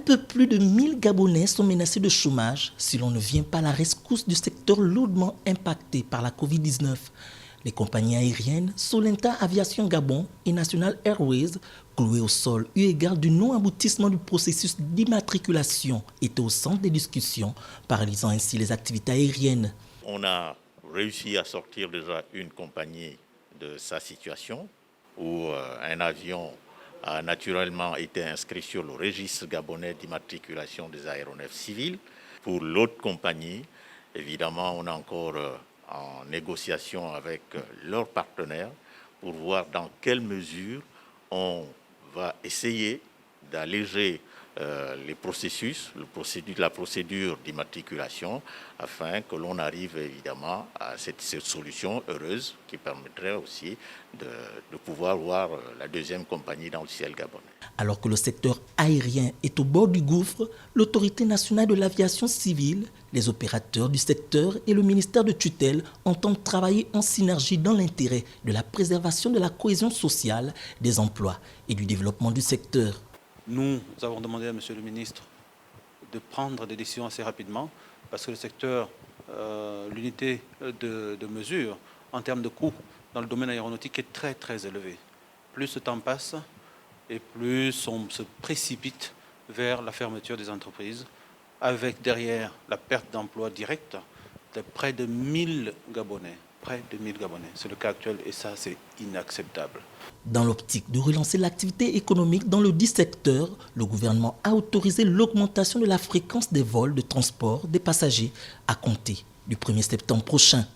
peu plus de 1000 Gabonais sont menacés de chômage si l'on ne vient pas à la rescousse du secteur lourdement impacté par la Covid-19. Les compagnies aériennes Solenta Aviation Gabon et National Airways, clouées au sol eu égard du non-aboutissement du processus d'immatriculation, étaient au centre des discussions, paralysant ainsi les activités aériennes. On a réussi à sortir déjà une compagnie de sa situation, où un avion a naturellement été inscrit sur le registre gabonais d'immatriculation des aéronefs civils. Pour l'autre compagnie, évidemment, on est encore en négociation avec leurs partenaires pour voir dans quelle mesure on va essayer d'alléger les processus, la procédure d'immatriculation, afin que l'on arrive évidemment à cette solution heureuse qui permettrait aussi de pouvoir voir la deuxième compagnie dans le ciel gabonais. Alors que le secteur aérien est au bord du gouffre, l'Autorité nationale de l'aviation civile, les opérateurs du secteur et le ministère de tutelle entendent travailler en synergie dans l'intérêt de la préservation de la cohésion sociale, des emplois et du développement du secteur. Nous avons demandé à M. le ministre de prendre des décisions assez rapidement parce que le secteur, l'unité de mesure en termes de coûts dans le domaine aéronautique est très très élevée. Plus le temps passe et plus on se précipite vers la fermeture des entreprises avec derrière la perte d'emploi directe de près de 1000 Gabonais. Près de 1000 Gabonais. C'est le cas actuel et ça, c'est inacceptable. Dans l'optique de relancer l'activité économique dans le dit secteur, le gouvernement a autorisé l'augmentation de la fréquence des vols de transport des passagers à compter du 1er septembre prochain.